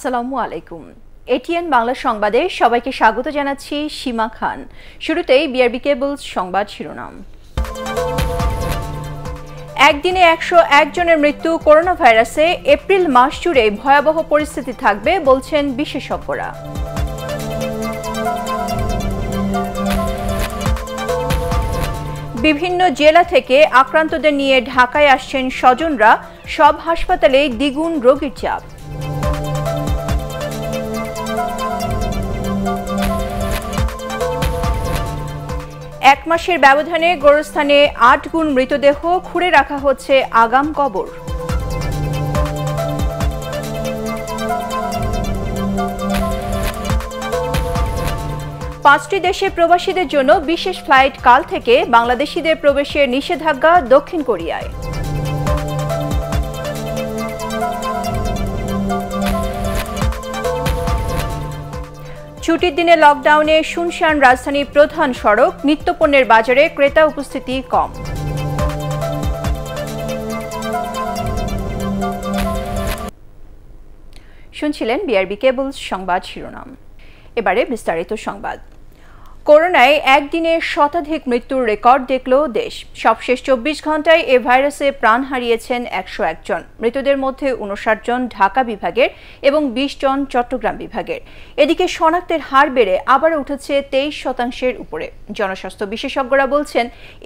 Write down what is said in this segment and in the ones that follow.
আসসালামু আলাইকুম। এটিএন বাংলা সংবাদে সবাইকে স্বাগত জানাচ্ছি সীমা খান। শুরুতেই বিআরবি কেবলস সংবাদ শিরোনাম। একদিনে 101 জনের মৃত্যু করোনা ভাইরাসে, এপ্রিল মাস জুড়ে ভয়াবহ পরিস্থিতি থাকবে বলছেন বিশেষজ্ঞরা। বিভিন্ন জেলা থেকে আক্রান্তদের নিয়ে ঢাকায় আসছেন স্বজনরা, সব হাসপাতালে দ্বিগুণ রোগীর চাপ। এক মাসের ব্যবধানে গোরস্থানে 8 গুণ মৃতদেহ খুঁড়ে রাখা হচ্ছে আগাম কবর। পাঁচটি দেশে প্রবাসীদের জন্য বিশেষ ফ্লাইট কাল থেকে, বাংলাদেশিদের প্রবেশের নিষেধাজ্ঞা দক্ষিণ কোরিয়ায়। ছুটির দিনে লকডাউনে শুনশান রাজধানীর প্রধান সড়ক, নিত্যপণ্যের বাজারে ক্রেতা উপস্থিতি কম। শুনছিলেন বিআরবি কেবলস সংবাদ শিরোনাম। এবারে বিস্তারিত সংবাদ। করোনায় একদিনে শতাধিক মৃত্যুর রেকর্ড দেখল দেশ। সবশেষ 24 ঘন্টায় এ ভাইরাসে প্রাণ হারিয়েছেন 101 জন। মৃতদের মধ্যে 59 জন ঢাকা বিভাগের এবং 20 জন চট্টগ্রাম বিভাগের। এদিকে শনাক্তের হার বেড়ে আবারও উঠেছে 23% উপরে। জনস্বাস্থ্য বিশেষজ্ঞরা বলছেন,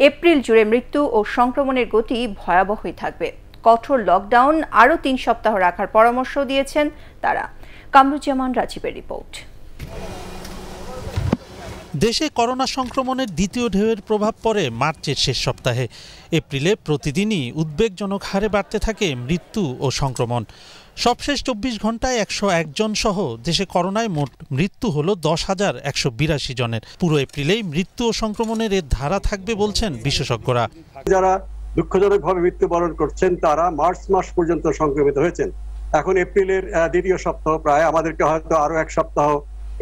এপ্রিল জুড়ে মৃত্যু ও সংক্রমণের গতি ভয়াবহই থাকবে। কঠোর লকডাউন আরও 3 সপ্তাহ রাখার পরামর্শ দিয়েছেন তারা। কামরুজ্জামান রাজীবের রিপোর্ট। দেশে করোনা সংক্রমণের দ্বিতীয় ঢেউয়ের প্রভাব পড়ে মার্চের শেষ সপ্তাহে। এপ্রিলে প্রতিদিনই উদ্বেগজনক হারে বাড়তে থাকে মৃত্যু ও সংক্রমণ। সবশেষ 24 ঘন্টায় 101 জন সহ দেশে করোনায় মোট মৃত্যু হলো 10,182 জনের। পুরো এপ্রিলেই মৃত্যু ও সংক্রমণের এর ধারা থাকবে বলছেন বিশেষজ্ঞরা। যারা দুঃখজনকভাবে মৃত্যুবরণ করছেন তারা মার্চ মাস পর্যন্ত সংক্রমিত হয়েছেন। এখন এপ্রিলের দ্বিতীয় সপ্তাহ প্রায়, আমাদেরকে হয়তো আরো এক সপ্তাহ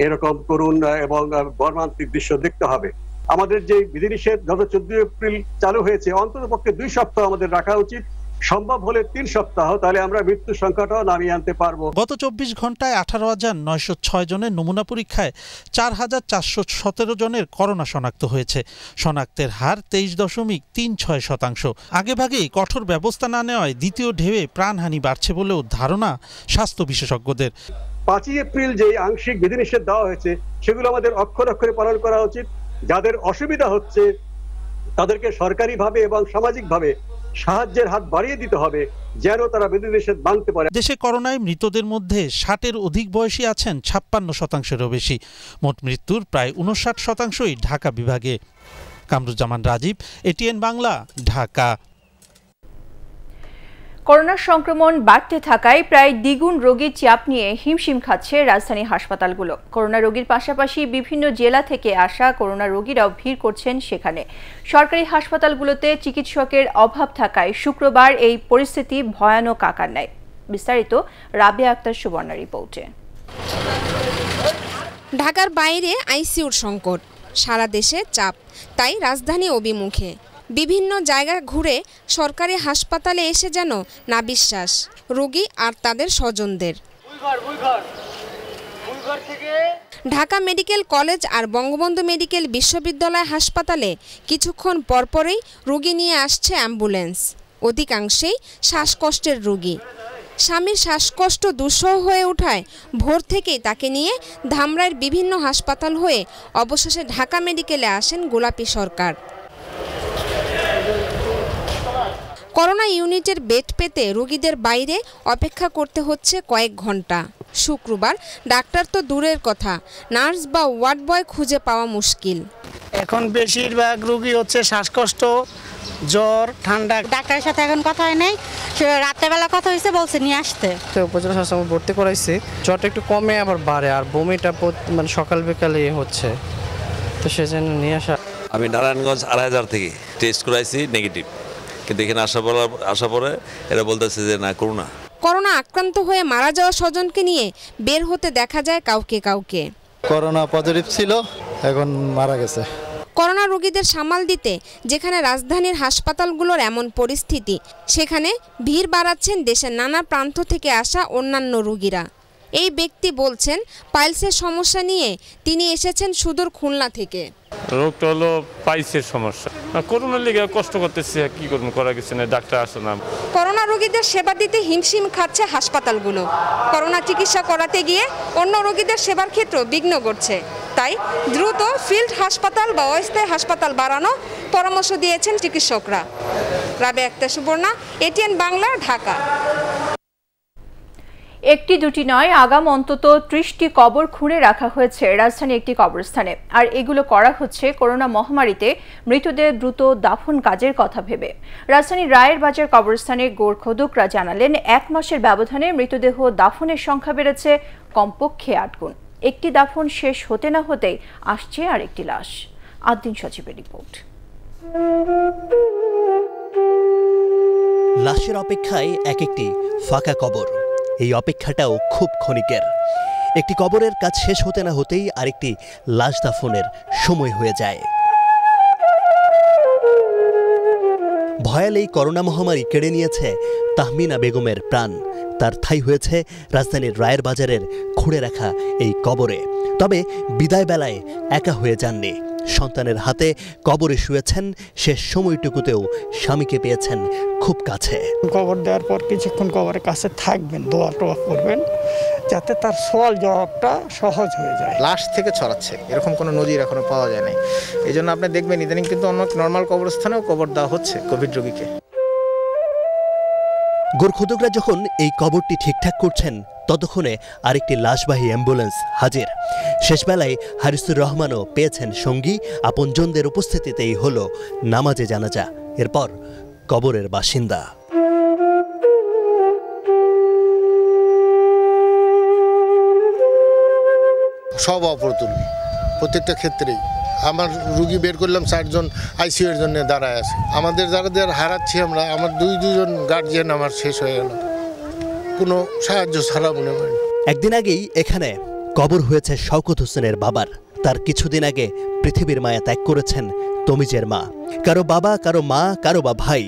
এরকম করুণ এবং মর্মান্তিক দৃশ্য দেখতে হবে। আমাদের যে বিধিনিষেধ গত 14 এপ্রিল চালু হয়েছে, অন্তত পক্ষে 2 সপ্তাহ আমাদের রাখা উচিত, সম্ভব হলে 3 সপ্তাহ, তাহলে আমরা মৃত্যু সংখ্যাটাও নামিয়ে আনতে পারবো। গত 24 ঘন্টায় 18,906 জনের নমুনা পরীক্ষায় 4,417 জনের করোনা শনাক্ত হয়েছে। শনাক্তের হার 23.36%। আগেভাগেই কঠোর ব্যবস্থা না নেওয়ায় দ্বিতীয় ঢেউয়ে প্রাণহানি বাড়ছে বলেও ধারণা স্বাস্থ্য বিশেষজ্ঞদের। 5 এপ্রিল যে আংশিক বিধিনিষেধ দেওয়া হয়েছে সেগুলো আমাদের অক্ষরে অক্ষরে পালন করা উচিত। যাদের অসুবিধা হচ্ছে তাদেরকে সরকারিভাবে এবং সামাজিকভাবে সাহায্যের হাত বাড়িয়ে দিতে হবে, যেন তারা বিধিনিষেধ মানতে পারে। দেশে করোনায় মৃতদের মধ্যে 60-এর অধিক বয়সী আছেন 56%-এরও বেশি। মোট মৃত্যুর প্রায় 59%ই ঢাকা বিভাগে। কামরুজ্জামান রাজীব, এটিএন বাংলা, ঢাকা। করোনার সংক্রমণ বাড়তে থাকায় প্রায় দ্বিগুণ রোগীর চাপ নিয়ে হিমশিম খাচ্ছে রাজধানী হাসপাতালগুলো। করোনা রোগীর পাশাপাশি বিভিন্ন জেলা থেকে আসা করোনা রোগীরাও ভিড় করছেন সেখানে। সরকারি হাসপাতালগুলোতে চিকিৎসকের অভাব থাকায় শুক্রবার এই পরিস্থিতি ভয়ানক আকার নেয়। বিস্তারিত রাবিয়া আক্তার সুবর্ণার রিপোর্টে। ঢাকার বাইরে আইসিইউর সংকট, সারা দেশে চাপ, তাই রাজধানী অভিমুখে বিভিন্ন জায়গা ঘুরে সরকারি হাসপাতালে এসে যেন না বিশ্বাস রোগী আর তাদের স্বজনদের। ঢাকা মেডিকেল কলেজ আর বঙ্গবন্ধু মেডিকেল বিশ্ববিদ্যালয় হাসপাতালে কিছুক্ষণ পরপরই রোগী নিয়ে আসছে অ্যাম্বুলেন্স। অধিকাংশেই শ্বাসকষ্টের রোগী। স্বামীর শ্বাসকষ্ট দুঃসহ হয়ে ওঠায় ভোর থেকেই তাকে নিয়ে ধামরাইয়ের বিভিন্ন হাসপাতাল হয়ে অবশেষে ঢাকা মেডিকেলে আসেন গোলাপী সরকার। করোনা ইউনিটের বেড পেতে রোগীদের বাইরে অপেক্ষা করতে হচ্ছে কয়েক ঘন্টা। শুক্রবার ডাক্তার তো দূরের কথা, নার্স বা ওয়ার্ড বয় খুঁজে পাওয়া মুশকিল। এখন বেশিরভাগ রোগী হচ্ছে শ্বাসকষ্ট, জ্বর, ঠান্ডা। ডাক্তারের সাথে এখন কথা হয় নাই, রাত্রেবেলা কথা হয়েছে, বলছে নিয়ে আসতে। তো উপজেলা স্বাস্থ্য ভর্তি করাইছি, জ্বরটা একটু কমে আবার বাড়ে, আর বমিটা মানে সকাল বিকালে হচ্ছে, তো সেজন্য নিয়ে আসা। আমি নারায়ণগঞ্জ 2,500 থেকে টেস্ট করাইছি, নেগেটিভ, কিন্তু এখানে আসা পরে এরা বলতেছে যে না, করোনা। করোনা আক্রান্ত হয়ে মারা যাওয়া স্বজনকে নিয়ে বের হতে দেখা যায় কাউকে কাউকে। করোনা পজিটিভ ছিল, এখন মারা গেছে। করোনা রোগীদের সামাল দিতে যেখানে রাজধানীর হাসপাতালগুলোর এমন পরিস্থিতি, সেখানে ভিড় বাড়াচ্ছেন দেশের নানা প্রান্ত থেকে আসা অন্যান্য রোগীরা। এই ব্যক্তি বলছেন পাইলসের সমস্যা নিয়ে তিনি এসেছেন সুদূর খুলনা থেকে। রোগটা হলো পাইলসের সমস্যা। করোনার লেগে কষ্ট করতেছে, কি করবো, করা কিছু না, ডাক্তার আসে না। করোনা রোগীদের সেবা দিতে হিমশিম খাচ্ছে হাসপাতালগুলো। করোনা চিকিৎসা করাতে গিয়ে অন্য রোগীদের সেবার ক্ষেত্রে বিঘ্ন ঘটছে। তাই দ্রুত ফিল্ড হাসপাতাল বা অস্থায়ী হাসপাতাল বাড়ানো পরামর্শ দিয়েছেন চিকিৎসকরা। রাবেয়া আক্তার সুবর্ণা, এটিএন বাংলা, ঢাকা। একটি দুটি নয়, আগাম অন্তত 30টি কবর খুঁড়ে রাখা হয়েছে রাজধানী একটি কবরস্থানে। আর এগুলো করা হচ্ছে করোনা মহামারীতে মৃতদের দ্রুত দাফন কাজের কথা ভেবে। রাজধানীর রায়ের বাজার কবরস্থানের গোরখোদকরা জানালেন, 1 মাসের ব্যবধানে মৃতদেহ দাফনের সংখ্যা বেড়েছে কমপক্ষে 8 গুণ। একটি দাফন শেষ হতে না হতেই আসছে আরেকটি লাশ। আদ্দিন সচিবের রিপোর্ট। লাশের অপেক্ষায় এক একটি ফাঁকা কবর। এই অপেক্ষাটাও খুব ক্ষণিকের। একটি কবরের কাজ শেষ হতে না হতেই আরেকটি লাশ দাফনের সময় হয়ে যায়। ভয়াল এই করোনা মহামারী কেড়ে নিয়েছে তাহমিনা বেগমের প্রাণ। তার ঠাঁই হয়েছে রাজধানীর রায়ের বাজারের খুঁড়ে রাখা এই কবরে। তবে বিদায় বেলায় একা হয়ে যাননি। সন্তানের হাতে কবরে শুয়েছেন, শেষ সময়টুকুতেও স্বামীকে পেয়েছেন খুব কাছে। কবর দেওয়ার পর কিছুক্ষণ কবরের কাছে থাকবেন, দোয়া টোয়া করবেন, যাতে তার সওয়াল জবাবটা সহজ হয়ে যায়। লাশ থেকে ছড়াচ্ছে এরকম কোনো নজির এখনো পাওয়া যায় নাই। এই জন্য আপনি দেখবেন ইদানিং কিন্তু অন্য নর্মাল কবরস্থানেও কবর দেওয়া হচ্ছে কোভিড রোগীকে। গোরখোদকরা যখন এই কবরটি ঠিকঠাক করছেন, ততক্ষণে আরেকটি লাশবাহী অ্যাম্বুলেন্স হাজির। শেষবেলায় হারিসুর রহমানও পেয়েছেন সঙ্গী। আপনজনদের উপস্থিতিতেই হলো নামাজে জানাজা, এরপর কবরের বাসিন্দা। সব অপ্রতুল প্রত্যেকটা ক্ষেত্রেই। আমার রুগী বের করলাম, 4 জন আইসিইউ এর জন্য দাঁড়ায় আছে। আমাদের যারা হারাচ্ছি আমরা, আমার দুজন গার্জিয়ান আমার শেষ হয়ে গেল, কোনো সাহায্য ছাড়া মনে হয়। একদিন আগেই এখানে কবর হয়েছে শওকত হোসেনের বাবার। তার কিছুদিন আগে পৃথিবীর মায়া ত্যাগ করেছেন তমিজের মা। কারো বাবা, কারো মা, কারো বা ভাই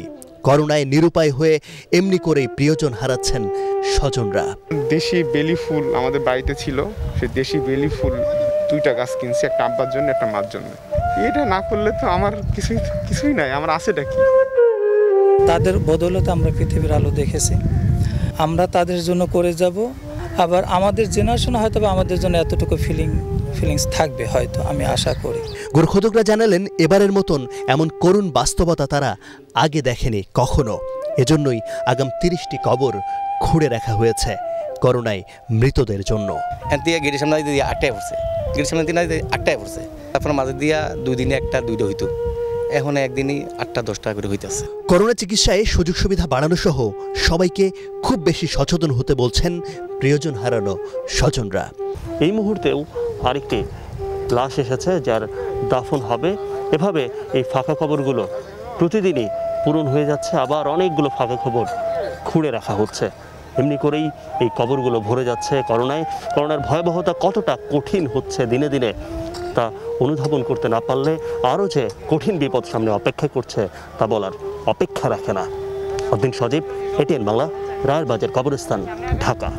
করোনায় নিরুপায় হয়ে এমনি করেই প্রিয়জন হারাচ্ছেন স্বজনরা। দেশি বেলি ফুল আমাদের বাড়িতে ছিল, সেই দেশি বেলি ফুল 2টা গাছ কিনছি, একটা আব্বার জন্য, একটা মার জন্য। এটা না করলে তো আমার কিছুই নাই, আমার আছেটা কি? তাদের বদৌলতে আমরা পৃথিবীর আলো দেখেছি। আমরা তাদের জন্য করে যাব, আবার আমাদের জেনারেশন হয়তো আমাদের জন্য এতটুকু ফিলিংস থাকবে হয়তো, আমি আশা করি। গোরখোদকরা জানালেন, এবারের মতন এমন করুণ বাস্তবতা তারা আগে দেখেনি কখনো। এজন্যই আগাম 30টি কবর খুঁড়ে রাখা হয়েছে করোনায় মৃতদের জন্য। গেটের সামনে 8টায় পড়ছে, গেটের সামনে 8টায় পড়ছে, তারপর মাঝে দিয়া 2 দিনে 1টা 2টা হইতো, এখন একদিনই 8টা 10টা করে হইতেছে। করোনা চিকিৎসায় সুযোগ সুবিধা বাড়ানো সহ সবাইকে খুব বেশি সচেতন হতে বলছেন প্রিয়জন হারানো স্বজনরা। এই মুহূর্তেও আরেকটি লাশ এসেছে যার দাফন হবে। এভাবে এই ফাঁকা কবরগুলো প্রতিদিনই পূরণ হয়ে যাচ্ছে, আবার অনেকগুলো ফাঁকা কবর খুঁড়ে রাখা হচ্ছে। এমনি করেই এই কবরগুলো ভরে যাচ্ছে। করোনার ভয়াবহতা কতটা কঠিন হচ্ছে দিনে দিনে তা অনুধাবন করতে না পারলে আরও যে কঠিন বিপদ সামনে অপেক্ষা করছে তা বলার অপেক্ষা রাখে না। আদ্দিন সজীব, এটিএন বাংলা, রায়ের বাজার কবরস্থান, ঢাকা।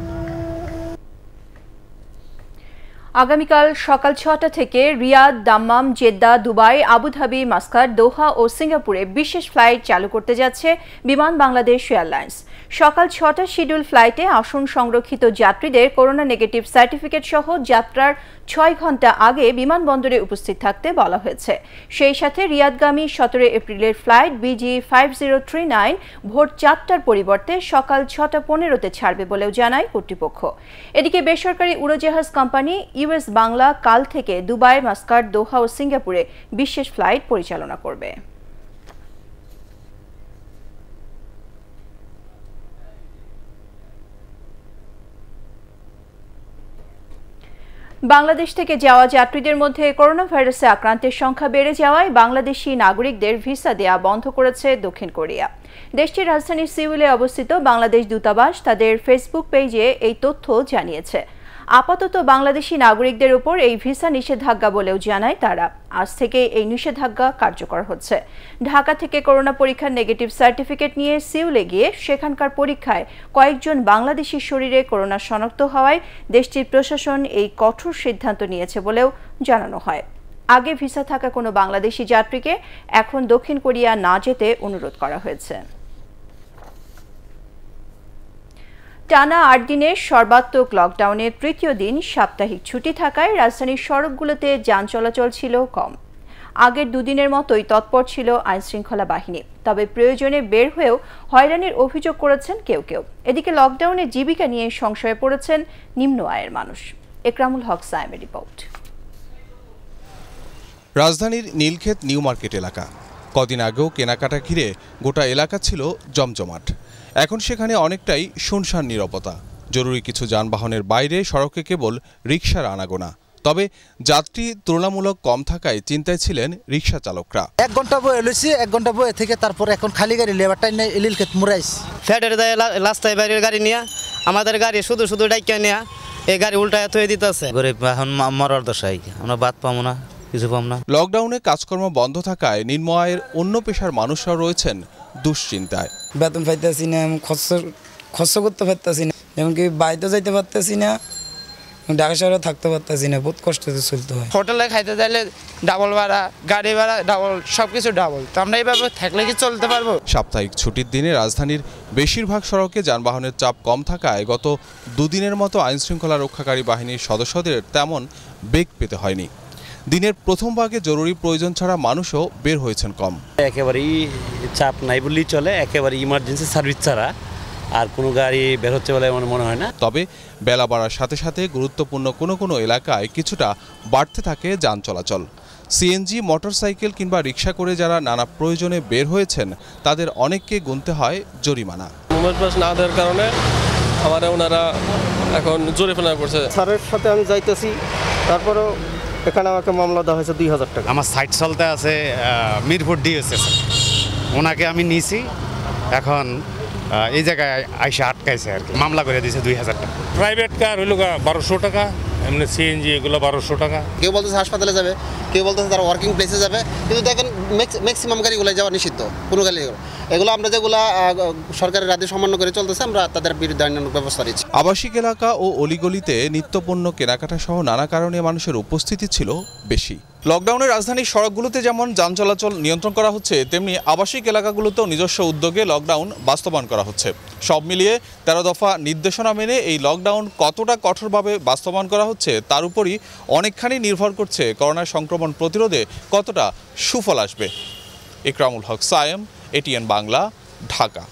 আগামীকাল সকাল 6টা থেকে Riyadh, Dammam, Jeddah, Dubai, Abu Dhabi, Muscat, Doha ও সিঙ্গাপুরে বিশেষ ফ্লাইট চালু করতে যাচ্ছে বিমান বাংলাদেশ এয়ারলাইন্স। সকাল 6টা শিডিউল ফ্লাইটে আসন সংরক্ষিত যাত্রীদের করোনা নেগেটিভ সার্টিফিকেট সহ যাত্রার 6 ঘন্টা আগে বিমানবন্দরে উপস্থিত থাকতে বলা হয়েছে। সেই সাথে রিয়াদগামী 17 এপ্রিলের ফ্লাইট BG 5039 ভোর 4টার পরিবর্তে সকাল 6:15-তে ছাড়বে বলেও জানায় কর্তৃপক্ষ। এদিকে বেসরকারি উড়োজাহাজ কোম্পানি US বাংলা কাল থেকে দুবাই, মাস্কাট, দোহা ও সিঙ্গাপুরে বিশেষ ফ্লাইট পরিচালনা করবে। বাংলাদেশ থেকে যাওয়া যাত্রীদের মধ্যে করোনা ভাইরাসে আক্রান্তের সংখ্যা বেড়ে যাওয়ায় বাংলাদেশি নাগরিকদের ভিসা দেয়া বন্ধ করেছে দক্ষিণ কোরিয়া। দেশটির রাজধানী সিউলে অবস্থিত বাংলাদেশ দূতাবাস তাদের ফেসবুক পেজে এই তথ্য জানিয়েছে। আপাতত বাংলাদেশি নাগরিকদের উপর এই ভিসা নিষেধাজ্ঞা বলেও জানায় তারা। আজ থেকে এই নিষেধাজ্ঞা কার্যকর হচ্ছে। ঢাকা থেকে করোনা পরীক্ষার নেগেটিভ সার্টিফিকেট নিয়ে সিউলে গিয়ে সেখানকার পরীক্ষায় কয়েকজন বাংলাদেশির শরীরে করোনা শনাক্ত হওয়ায় দেশটির প্রশাসন এই কঠোর সিদ্ধান্ত নিয়েছে বলেও জানানো হয়। আগে ভিসা থাকা কোনো বাংলাদেশি যাত্রীকে এখন দক্ষিণ কোরিয়া না যেতে অনুরোধ করা হয়েছে। টানা ৮ দিনের সর্বাত্মক লকডাউনের তৃতীয় দিন সাপ্তাহিক ছুটি থাকায় রাজধানীর সড়কগুলোতে যান চলাচল ছিল কম। আগের দুদিনের মতোই তৎপর ছিল আইনশৃঙ্খলা বাহিনী, তবে প্রয়োজনে বের হয়েও হয়রানির অভিযোগ করেছেন কেউ কেউ। এদিকে লকডাউনে জীবিকা নিয়ে সংশয়ে পড়েছেন নিম্ন আয়ের মানুষ। একরামুল হক সায়েমের রিপোর্ট। রাজধানীর নীলক্ষেত নিউ মার্কেট এলাকা কদিন আগেও কেনাকাটা ঘিরে গোটা এলাকা ছিল জমজমাট। এখন সেখানে অনেকটাই শুনশান নীরবতা। জরুরি কিছু যানবাহনের বাইরে সড়কে কেবল রিকশার আনাগোনা। তবে যাত্রী তুলনামূলক কম থাকায় চিন্তায় ছিলেন রিকশা চালকরা। 1 ঘন্টা বয়ে লইছি, 1 ঘন্টা বয়ে থেকে তারপর এখন খালি গাড়ি লেবারটাই নাই নীলক্ষেত মুরাইস ফ্যাটের দায় রাস্তায় বাইরের গাড়ি নিয়ে আমাদের গাড়ি শুধু শুধু ডাইকা নিয়ে এই গাড়ি উল্টায় থয়ে দিতেছে। গরিব এখন মরার দশাই, আমরা বাদ পাবো না, কিছু পাবো না। লকডাউনে কাজকর্ম বন্ধ থাকায় নিম্ন আয়ের অন্য পেশার মানুষরা রয়েছেন দুশ্চিন্তায়। বেতন পাইতেছি না, খরচ করতে পারতেছি না, এমনকি বাইরে যাইতে পারতেছি না, ঢাকা শহরে থাকতে পারতেছি না, বহুত কষ্টতে চলতে হয়। হোটেলে খাইতে চাইলে ডাবল ভাড়া, গাড়ি ভাড়া ডাবল, সবকিছু ডাবল। তো আমরা এইভাবে থাকলে কি চলতে পারবো? সাপ্তাহিক ছুটির দিনে রাজধানীর বেশিরভাগ সড়কে যানবাহনের চাপ কম থাকায় গত দুদিনের মতো আইনশৃঙ্খলা রক্ষাকারী বাহিনীর সদস্যদের তেমন বেগ পেতে হয়নি। দিনের প্রথম ভাগে জরুরি প্রয়োজন ছাড়া মানুষও বের হয়েছেন কম। একেবারেই চাপ নাই বললেই চলে, একেবারে ইমার্জেন্সি সার্ভিস ছাড়া আর কোনো গাড়ি বের হচ্ছে বলে আমার মনে হয় না। তবে বেলা বাড়ার সাথে সাথে গুরুত্বপূর্ণ কোনো কোনো এলাকায় কিছুটা বাড়তে থাকে যান চলাচল। সিএনজি, মোটরসাইকেল কিংবা রিক্সা করে যারা নানা প্রয়োজনে বের হয়েছেন তাদের অনেককে গুনতে হয় জরিমানা। মোবাইল পাস না দেওয়ার কারণে ওনারা এখন জরিমানা করছে। স্যারের সাথে আমি যাইতেছি, তারপরেও এখানে আমাকে মামলা দেওয়া হয়েছে 2000 টাকা। আমার সাইট চলতে আছে মিরপুর ডিএসএস, ওনাকে আমি নিছি, এখন এই জায়গায় আইসা আটকাইছে আর কি, মামলা করে দিয়েছে 2000 টাকা। প্রাইভেট কার হইল 1200 টাকা, এমনি সিএনজি এগুলো 1200 টাকা। কেউ বলতেছে হাসপাতালে যাবে, কেউ বলতেছে তারা ওয়ার্কিং প্লেসে যাবে, কিন্তু দেখেন ম্যাক্সিমাম গাড়িগুলো যাওয়া নিষিদ্ধ। কোনো গাড়ি এগুলো আমরা যেগুলো সরকারের আদেশ অমান্য করে চলতেছে, আমরা তাদের বিরুদ্ধে আইনানুগ ব্যবস্থা নিচ্ছি। আবাসিক এলাকা ও অলিগলিতে নিত্যপণ্য কেনাকাটা সহ নানা কারণে মানুষের উপস্থিতি ছিল বেশি। লকডাউনে রাজধানীর সড়কগুলোতে যেমন যান চলাচল নিয়ন্ত্রণ করা হচ্ছে, তেমনি আবাসিক এলাকাগুলোতেও নিজস্ব উদ্যোগে লকডাউন বাস্তবায়ন করা হচ্ছে। সব মিলিয়ে 13 দফা নির্দেশনা মেনে এই লকডাউন কতটা কঠোরভাবে বাস্তবায়ন করা হচ্ছে তার উপরই অনেকখানি নির্ভর করছে করোনা সংক্রমণ প্রতিরোধে কতটা সুফল আসবে। একরামুল হক সায়েম, এটিএন বাংলা, ঢাকা।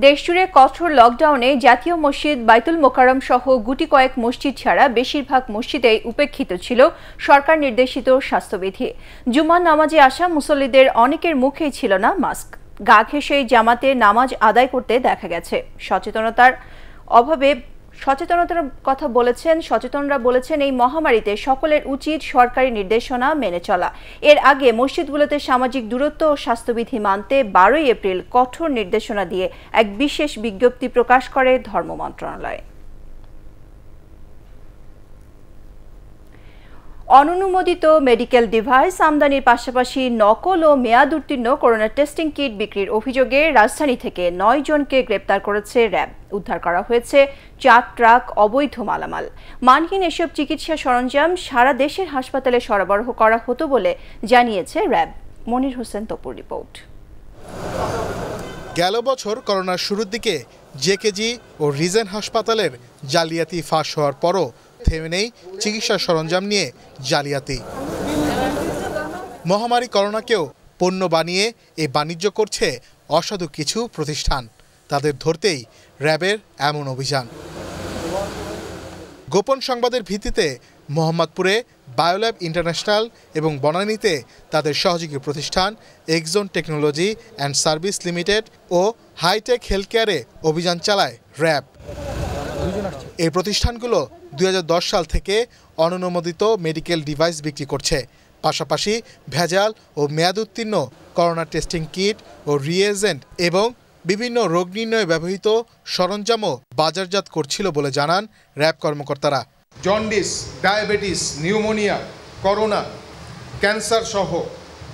দেশজুড়ে কঠোর লকডাউনে জাতীয় মসজিদ, বাইতুল মোকাররম সহ গুটি কয়েক মসজিদ ছাড়া বেশিরভাগ মসজিদেই উপেক্ষিত ছিল সরকার নির্দেশিত স্বাস্থ্যবিধি। জুমার নামাজে আসা মুসল্লিদের অনেকের মুখেই ছিল না মাস্ক। গা ঘেঁষেই জামাতে নামাজ আদায় করতে দেখা গেছে। সচেতনরা বলেছেন এই মহামারীতে সকলের উচিত সরকারি নির্দেশনা মেনে চলা। এর আগে মসজিদগুলোতে সামাজিক দূরত্ব ও স্বাস্থ্যবিধি মানতে 12 এপ্রিল কঠোর নির্দেশনা দিয়ে এক বিশেষ বিজ্ঞপ্তি প্রকাশ করে ধর্ম মন্ত্রণালয়। অননুমোদিত মেডিকেল ডিভাইস আমদানির পাশাপাশি নকল ও মেয়াদ উত্তীর্ণ করোনা টেস্টিং কিট বিক্রির অভিযোগে রাজধানী থেকে 9 জনকে গ্রেপ্তার করেছে র্যাব। উদ্ধার করা হয়েছে 4 ট্রাক অবৈধ মালামাল। মানহীন এসব চিকিৎসা সরঞ্জাম সারা দেশের হাসপাতালে সরবরাহ করা হতো বলে জানিয়েছে র্যাব। মনির হোসেন তপুর রিপোর্ট। গেল বছর করোনার শুরুর দিকে জেকেজি ও রিজেন হাসপাতালের জালিয়াতি ফাঁস হওয়ার পরও থেমে নেই চিকিৎসা সরঞ্জাম নিয়ে জালিয়াতি। মহামারী করোনাকেও পণ্য বানিয়ে এই বাণিজ্য করছে অসাধু কিছু প্রতিষ্ঠান। তাদের ধরতেই র্যাবের এমন অভিযান। গোপন সংবাদের ভিত্তিতে মোহাম্মদপুরে বায়োল্যাব ইন্টারন্যাশনাল এবং বনানীতে তাদের সহযোগী প্রতিষ্ঠান Exon technology and service limited ও হাইটেক হেলথ কেয়ারে অভিযান চালায় র্যাব। এই প্রতিষ্ঠানগুলো 2010 সাল থেকে অননুমোদিত মেডিকেল ডিভাইস বিক্রি করছে, পাশাপাশি ভেজাল ও মেয়াদ উত্তীর্ণ করোনা টেস্টিং কিট ও রিয়েজেন্ট এবং বিভিন্ন রোগ নির্ণয়ে ব্যবহৃত সরঞ্জামও বাজারজাত করছিল বলে জানান র্যাব কর্মকর্তারা। Jaundice, diabetes, pneumonia, corona, cancer সহ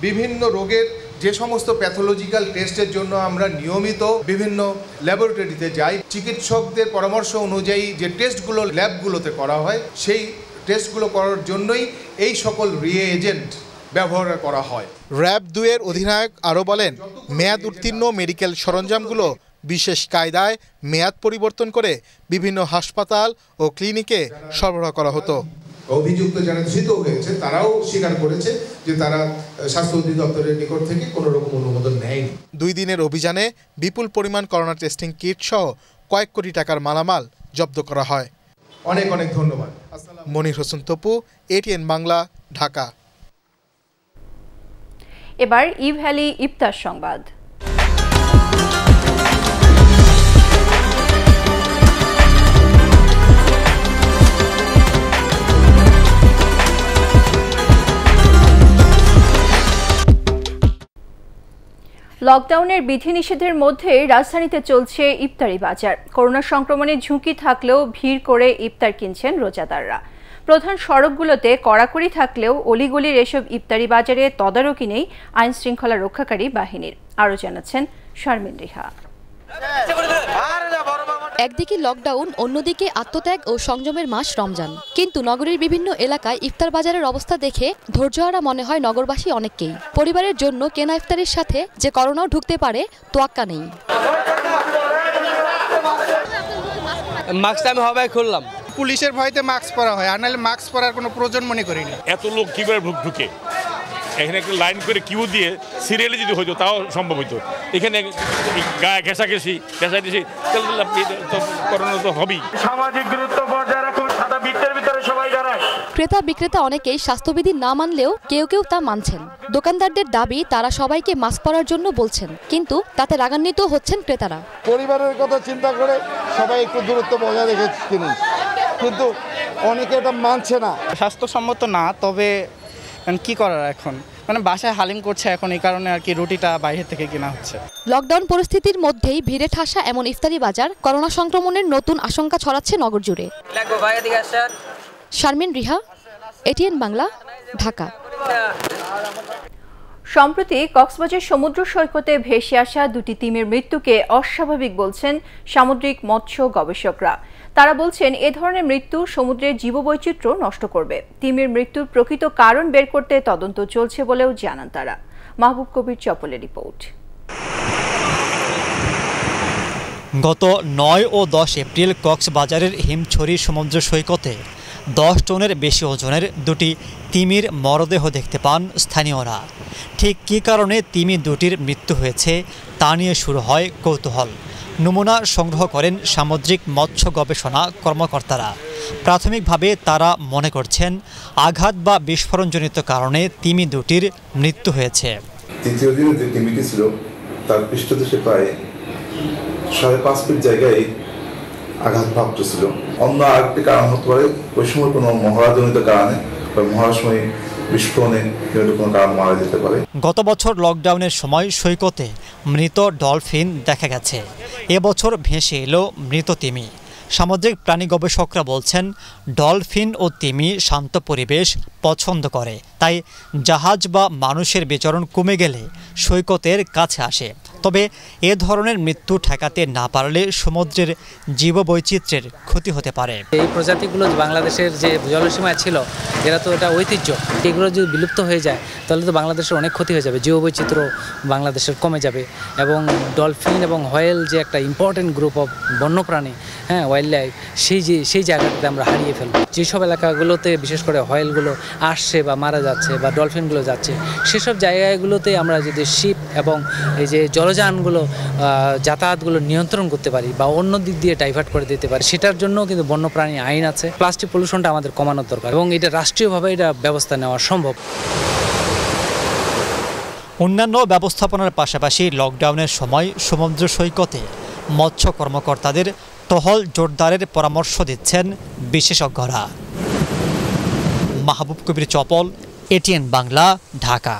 বিভিন্ন রোগের যে সমস্ত প্যাথোলজিক্যাল টেস্টের জন্য আমরা নিয়মিত বিভিন্ন ল্যাবরেটরিতে যাই, চিকিৎসকদের পরামর্শ অনুযায়ী যে টেস্টগুলো ল্যাবগুলোতে করা হয় সেই টেস্টগুলো করার জন্যই এই সকল রিএজেন্ট ব্যবহার করা হয়। র্যাব 2 এর অধিনায়ক আরও বলেন, মেয়াদ উত্তীর্ণ মেডিকেল সরঞ্জামগুলো বিশেষ কায়দায় মেয়াদ পরিবর্তন করে বিভিন্ন হাসপাতাল ও ক্লিনিকে সরবরাহ করা হতো। অভিযুক্ত যারা ধৃত হয়েছে তারাও স্বীকার করেছে যে তারা স্বাস্থ্য অধিদপ্তরের নিকট থেকে কোনো রকম অনুমোদন নেয়নি। 2 দিনের অভিযানে বিপুল পরিমাণ করোনা টেস্টিং কিট সহ কয়েক কোটি টাকার মালামাল জব্দ করা হয়। অনেক অনেক ধন্যবাদ। মনির হোসেন তপু, এটিএন বাংলা, ঢাকা। এবার ইভ্যালি ইফতার সংবাদ। লকডাউনের বিধিনিষেধের মধ্যে রাজধানীতে চলছে ইফতারি বাজার। করোনা সংক্রমণের ঝুঁকি থাকলেও ভিড় করে ইফতার কিনছেন রোজাদাররা। প্রধান সড়কগুলোতে কড়াকড়ি থাকলেও অলিগলির এসব ইফতারি বাজারে তদারকি নেই আইন শৃঙ্খলা রক্ষাকারী বাহিনীর। আরও জানাচ্ছেন শারমিন রিহা। একদিকে লকডাউন, অন্যদিকে আত্মত্যাগ ও সংযমের মাস রমজান। কিন্তু নগরীর বিভিন্ন এলাকায় ইফতার বাজারের অবস্থা দেখে ধৈর্যহারা মনে হয় নগরবাসী অনেককেই। পরিবারের জন্য কেনা ইফতারির সাথে যে করোনাও ঢুকতে পারে তোয়াক্কা নেই। মাস্ক আমি হবাই খুললাম, পুলিশের ভয়তে মাস্ক পরা হয়, আর নাহলে মাস্ক পরার কোনো প্রয়োজন মনে করি না। এত লোক কিভাবে ঢুকে এখানে একটা লাইন করে কিউ দিয়ে সিরিয়ালে যদি হইতো তাও সম্ভব হইতো। এখানে গায়ে ঘেঁষাঘেঁষি করোনা তো হবেই। সামাজিক দূরত্ব বজায় রাখুন, সাদা বৃত্তের ভিতরে সবাই দাঁড়ায়। ক্রেতা বিক্রেতা অনেকেই স্বাস্থ্যবিধি না মানলেও কেউ কেউ তা মানছেন। দোকানদারদের দাবি তারা সবাইকে মাস্ক পরার জন্য বলছেন, কিন্তু তাতে রাগান্বিত হচ্ছেন ক্রেতারা। পরিবারের কথা চিন্তা করে সবাই একটু দূরত্ব বজায় রেখে কিনুন, কিন্তু অনেকে এটা মানছে না। স্বাস্থ্যসম্মত না, তবে কি করার এখন, মানে বাসায় হালিম করছে এখন, এই কারণে আর কি রুটিটা বাইরে থেকে কেনা হচ্ছে। লকডাউন পরিস্থিতির মধ্যেই ভিড়ে ঠাসা এমন ইফতারি বাজার করোনা সংক্রমণের নতুন আশঙ্কা ছড়াচ্ছে নগর জুড়ে। শারমিন রিহা, এটিএন বাংলা, ঢাকা। সম্প্রতি কক্সবাজার সমুদ্র সৈকতে ভেসে আসা 2টি তিমির মৃত্যুকে অস্বাভাবিক বলছেন সামুদ্রিক মৎস্য গবেষকরা। তারা বলছেন এ ধরনের মৃত্যু সমুদ্রের জীববৈচিত্র্য নষ্ট করবে। তিমির মৃত্যুর প্রকৃত কারণ বের করতে তদন্ত চলছে বলেও জানান তারা। মাহবুব কবির চপলের রিপোর্ট। গত 9 ও 10 এপ্রিল কক্সবাজারের হিমছড়ি সমুদ্র সৈকতে 10 টনের বেশি ওজনের 2টি তিমির মরদেহ দেখতে পান স্থানীয়রা। ঠিক কী কারণে তিমি 2টির মৃত্যু হয়েছে তা নিয়ে শুরু হয় কৌতূহল। নমুনা সংগ্রহ করেন সামুদ্রিক মৎস্য গবেষণা কর্মকর্তারা। প্রাথমিকভাবে তারা মনে করছেন আঘাত বা বিস্ফোরণজনিত কারণে তিমি 2টির মৃত্যু হয়েছে। তৃতীয় দিনে যে তিমিটি ছিল তার পৃষ্ঠদেশে প্রায় 5.5 ফিট জায়গায় আঘাতপ্রাপ্ত ছিল। অন্য আরেকটি কারণ হতে পারে ওই সময় কোনো মহড়াজনিত কারণে বা মহাসময় বিস্ফোরণে কোনো কারণ মারা যেতে পারে। গত বছর লকডাউনের সময় সৈকতে মৃত ডলফিন দেখা গেছে। এবছর ভেসে এলো মৃত তিমি। সামুদ্রিক প্রাণী গবেষকরা বলছেন ডলফিন ও তিমি শান্ত পরিবেশ পছন্দ করে, তাই জাহাজ বা মানুষের বিচরণ কমে গেলে সৈকতের কাছে আসে। তবে এ ধরনের মৃত্যু ঠেকাতে না পারলে সমুদ্রের জীববৈচিত্র্যের ক্ষতি হতে পারে। এই প্রজাতিগুলো বাংলাদেশের যে জলসীমায় ছিল, এরা তো এটা ঐতিহ্য, এগুলো যদি বিলুপ্ত হয়ে যায় তাহলে তো বাংলাদেশের অনেক ক্ষতি হয়ে যাবে, জীববৈচিত্র্য বাংলাদেশের কমে যাবে। এবং ডলফিন এবং হোয়েল যে একটা ইম্পর্টেন্ট গ্রুপ অফ বন্যপ্রাণী, হ্যাঁ, ওয়াইল্ড লাইফ, সেই জায়গাটাতে আমরা হারিয়ে ফেলব। যেসব এলাকাগুলোতে বিশেষ করে হোয়েলগুলো আসছে বা মারা যাচ্ছে বা ডলফিনগুলো যাচ্ছে, সেসব জায়গাগুলোতে আমরা যদি শিপ এবং এই যে জলযানগুলো যাতায়াতগুলো নিয়ন্ত্রণ করতে পারি বা অন্য দিক দিয়ে ডাইভার্ট করে দিতে পারি, সেটার জন্য কিন্তু বন্যপ্রাণী আইন আছে। প্লাস্টিক পলিউশনটা আমাদের কমানোর দরকার এবং এটা রাষ্ট্রীয়ভাবে এটা ব্যবস্থা নেওয়া সম্ভব। অন্যান্য ব্যবস্থাপনার পাশাপাশি লকডাউনের সময় সমুদ্র সৈকতে মৎস্য কর্মকর্তাদের টহল জোরদারের পরামর্শ দিচ্ছেন বিশেষজ্ঞরা। মাহবুব কবির চপল, এটিএন বাংলা, ঢাকা।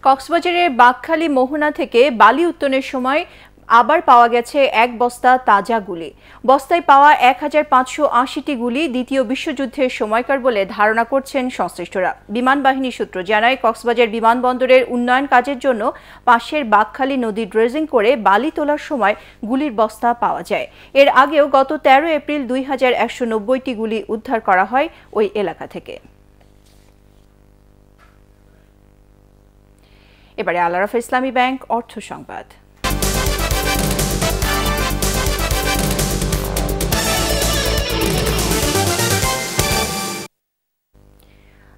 কক্সবাজারের বাকখালী মোহনা থেকে বালি উত্তোলনের সময় আবার পাওয়া গেছে এক বস্তা তাজা গুলি। বস্তায় পাওয়া 1580টি গুলি দ্বিতীয় বিশ্বযুদ্ধের সময়কার বলে ধারণা করছেন সংশ্লিষ্টরা। বিমান বাহিনী সূত্র জানায়, কক্সবাজার বিমানবন্দরের উন্নয়ন কাজের জন্য পাশের বাকখালী নদী ড্রেজিং করে বালি তোলার সময় গুলির বস্তা পাওয়া যায়। এর আগেও গত 13 এপ্রিল 2190টি গুলি উদ্ধার করা হয় ওই এলাকা থেকে। এবারে আল আরাফা ইসলামী ব্যাংক অর্থ সংবাদ।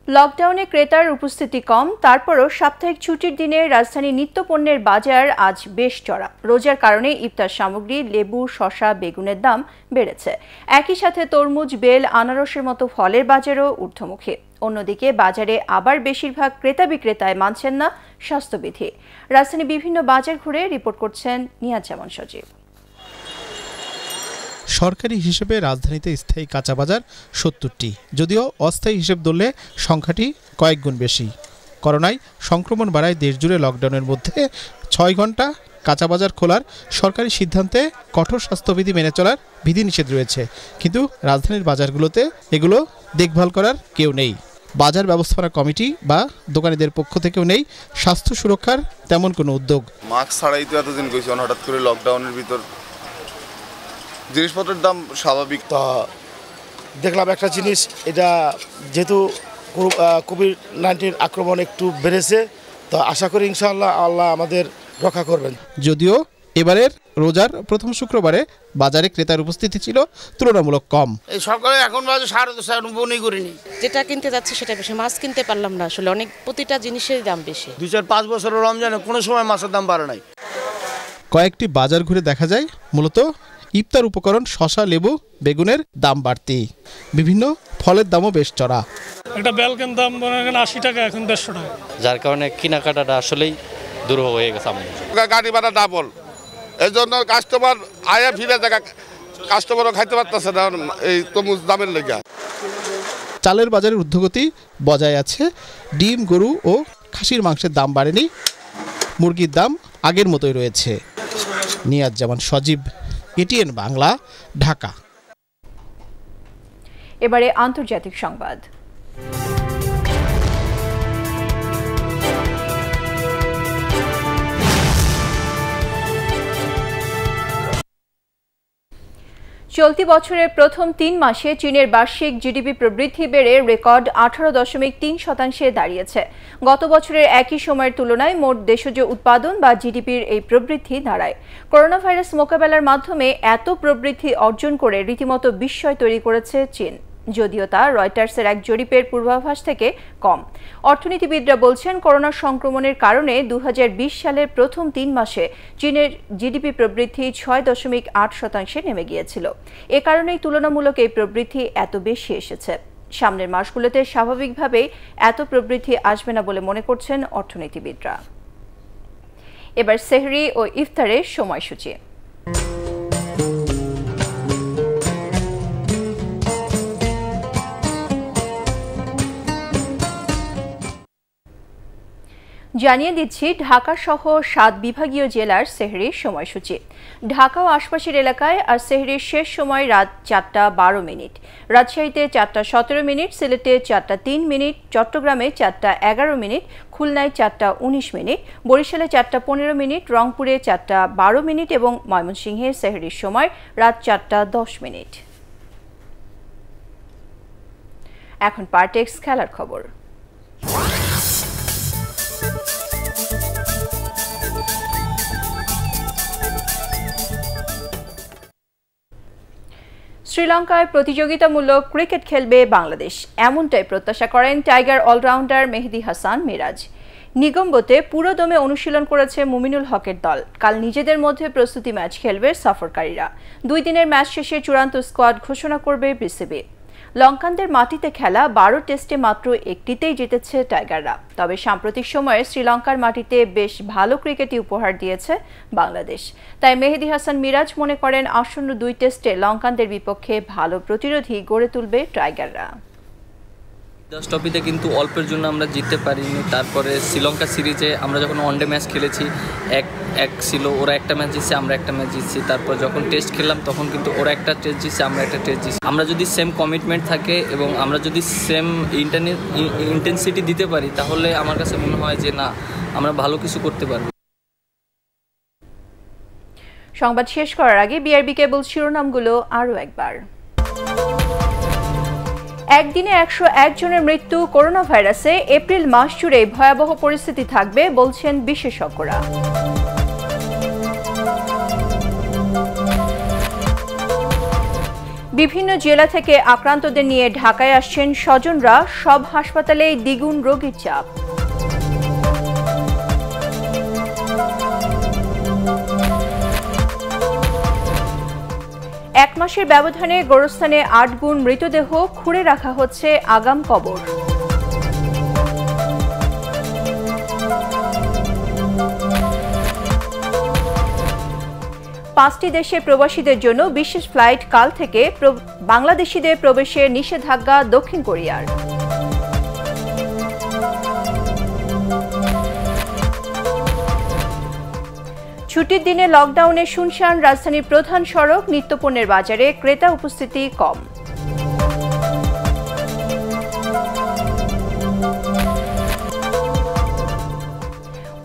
লকডাউনে ক্রেতার উপস্থিতি কম, তারপরও সাপ্তাহিক ছুটির দিনে রাজধানীর নিত্যপণ্যের বাজার আজ বেশ চড়া। রোজার কারণে ইফতার সামগ্রী, লেবু, শসা, বেগুনের দাম বেড়েছে। একই সাথে তরমুজ, বেল, আনারসের মতো ফলের বাজারও ঊর্ধ্বমুখী। অন্যদিকে বাজারে আবার বেশিরভাগ ক্রেতা বিক্রেতায় মানছেন না স্বাস্থ্যবিধি। রাজধানী বিভিন্ন বাজার ঘুরে রিপোর্ট করছেন নিয়াজ জামান সজীব। সরকারি হিসেবে রাজধানীতে স্থায়ী কাঁচা বাজার 70টি, যদিও অস্থায়ী হিসেব ধরলে সংখ্যাটি কয়েক গুণ বেশি। করোনায় সংক্রমণ বাড়ায় দেশজুড়ে লকডাউনের মধ্যে 6 ঘন্টা কাঁচা বাজার খোলার সরকারি সিদ্ধান্তে কঠোর স্বাস্থ্যবিধি মেনে চলার বিধিনিষেধ রয়েছে, কিন্তু রাজধানীর বাজারগুলোতে এগুলো দেখভাল করার কেউ নেই। বাজার ব্যবস্থাপনা কমিটি বা দোকানীদের পক্ষ থেকেও নেই স্বাস্থ্য সুরক্ষার তেমন কোনো উদ্যোগ। মাস্ক ছাড়াই তো এতদিন গেছি, হঠাৎ করে লকডাউনের ভিতর জিনিসপত্রের দাম স্বাভাবিক। তা দেখলাম একটা জিনিস, এটা যেহেতু কোভিড-19 আক্রমণ একটু বেড়েছে, তো আশা করি ইনশাআল্লাহ আল্লাহ আমাদের রক্ষা করবেন। যদিও এবারের রোজার প্রথম শুক্রবারে বাজারে ক্রেতার উপস্থিতি ছিল তুলনামূলক কম। এই সরকারে এখন বাজে 10.5 বনি করিনি, যেটা কিনতে যাচ্ছে সেটা বেশি, মাছ কিনতে পারলাম না। আসলে অনেক প্রতিটা জিনিসের দাম বেশি। 2-4-5 বছরের রমজানে কোনো সময় মাছের দাম বাড়ে নাই। কয়েকটি বাজার ঘুরে দেখা যায় মূলত ইফতার উপকরণ, শসা, লেবু, বেগুনের দাম বাড়তি। বিভিন্ন ফলের দামও বেশ চড়া। একটা বেলকের দাম 80 টাকা, এখন 150 টাকা, যার কারণে কেনাকাটাটা আসলেই দুরূহ হয়ে গেছে। গাড়ি ভাড়া ডাবল, এই জন্য কাস্টমার আয়া ফিরে জায়গা কাস্টমারও খাইতে পারতেছে না এই তরমুজ দামের লেগে। চালের বাজারের ঊর্ধ্বগতি বজায় আছে। ডিম, গরু ও খাসির মাংসের দাম বাড়েনি, মুরগির দাম আগের মতোই রয়েছে। নিয়াজ জামান সজীব, এটিএন বাংলা, ঢাকা। এবারে আন্তর্জাতিক সংবাদ। চলতি বছরের প্রথম 3 মাসে চীনের বার্ষিক জিডিপি প্রবৃদ্ধি বেড়ে রেকর্ড 18.3% দাঁড়িয়েছে। গত বছরের একই সময়ের তুলনায় মোট দেশজ উৎপাদন বা জিডিপির এই প্রবৃদ্ধি দাঁড়ায়। করোনা ভাইরাস মোকাবেলার মাধ্যমে এত প্রবৃদ্ধি অর্জন করে রীতিমতো বিস্ময় তৈরি করেছে চীন, যদিও তা রয়টার্সের এক জরিপের পূর্বাভাস থেকে কম। অর্থনীতিবিদরা বলছেন, করোনা সংক্রমণের কারণে 2020 সালের প্রথম 3 মাসে চীনের জিডিপি প্রবৃদ্ধি 6.8% নেমে গিয়েছিল। এ কারণেই তুলনামূলক এই প্রবৃদ্ধি এত বেশি এসেছে। সামনের মাসগুলোতে স্বাভাবিকভাবেই এত প্রবৃদ্ধি আসবে না বলে মনে করছেন অর্থনীতিবিদরা। এবার সেহরি ও ইফতারের সময়সূচি। জানিয়ে দিচ্ছি ঢাকা সহ 7 বিভাগীয় জেলার সেহরির সময়সূচি। ঢাকা ও আশপাশের এলাকায় আর সেহরির শেষ সময় রাত 4:12, রাজশাহীতে 4:17, সিলেটে 4:03, চট্টগ্রামে 4:11, খুলনায় 4:19, বরিশালে 4:15, রংপুরে 4:12 এবং ময়মনসিংহে সেহরির সময় রাত 4:10। এখন পার্টেক্স খেলার খবর। শ্রীলঙ্কায় প্রতিযোগিতামূলক ক্রিকেট খেলবে বাংলাদেশ, এমনটাই প্রত্যাশা করেন টাইগার অলরাউন্ডার মেহেদী হাসান মিরাজ। নিগম্বতে পুরোদমে অনুশীলন করেছে মুমিনুল হকের দল। কাল নিজেদের মধ্যে প্রস্তুতি ম্যাচ খেলবে সফরকারীরা। 2 দিনের ম্যাচ শেষে চূড়ান্ত স্কোয়াড ঘোষণা করবে বিসিবি। লঙ্কানদের মাটিতে খেলা 12 টেস্টে মাত্র একটিতেই জিতেছে টাইগাররা। তবে সাম্প্রতিক সময়ে শ্রীলঙ্কার মাটিতে বেশ ভালো ক্রিকেটই উপহার দিয়েছে বাংলাদেশ। তাই মেহেদী হাসান মিরাজ মনে করেন, আসন্ন 2 টেস্টে লঙ্কানদের বিপক্ষে ভালো প্রতিরোধী গড়ে তুলবে টাইগাররা। 10 ট্রফিতে কিন্তু অল্পের জন্য আমরা জিততে পারিনি। তারপরে শ্রীলঙ্কা সিরিজে আমরা যখন ওয়ানডে ম্যাচ খেলেছি এক ছিল, ওরা একটা ম্যাচ জিতছে, আমরা একটা ম্যাচ জিতছি। তারপর যখন টেস্ট খেললাম তখন কিন্তু ওরা একটা টেস্ট জিতছে, আমরা একটা টেস্ট জিতছি। আমরা যদি সেম কমিটমেন্ট থাকে এবং আমরা যদি সেম ইন্টেন্সিটি দিতে পারি তাহলে আমার কাছে মনে হয় যে না, আমরা ভালো কিছু করতে পারবো। সংবাদ শেষ করার আগে বিআরবি কেবল শিরোনামগুলো আরও একবার। একদিনে 101 জনের মৃত্যু করোনা ভাইরাসে, এপ্রিল মাস জুড়ে ভয়াবহ পরিস্থিতি থাকবে বলছেন বিশেষজ্ঞরা। বিভিন্ন জেলা থেকে আক্রান্তদের নিয়ে ঢাকায় আসছেন স্বজনরা, সব হাসপাতালে দ্বিগুণ রোগীর চাপ। এক মাসের ব্যবধানে গোরস্থানে 8 গুণ মৃতদেহ খুঁড়ে রাখা হচ্ছে আগাম কবর। পাঁচটি দেশে প্রবাসীদের জন্য বিশেষ ফ্লাইট কাল থেকে, বাংলাদেশিদের প্রবেশে নিষেধাজ্ঞা দক্ষিণ কোরিয়ার। ছুটির দিনে লকডাউনে শুনশান রাজধানীর প্রধান সড়ক, নিত্যপণ্যের বাজারে ক্রেতা উপস্থিতি কম।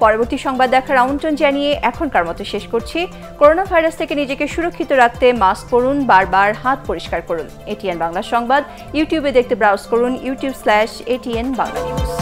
পরবর্তী সংবাদ দেখার আমন্ত্রণ জানিয়ে এখনকার মতো শেষ করছি। করোনা ভাইরাস থেকে নিজেকে সুরক্ষিত রাখতে মাস্ক পরুন, বারবার হাত পরিষ্কার করুন। এটিএন বাংলা সংবাদ ইউটিউবে দেখতে ব্রাউজ করুন youtube/ATN বাংলা নিউজ।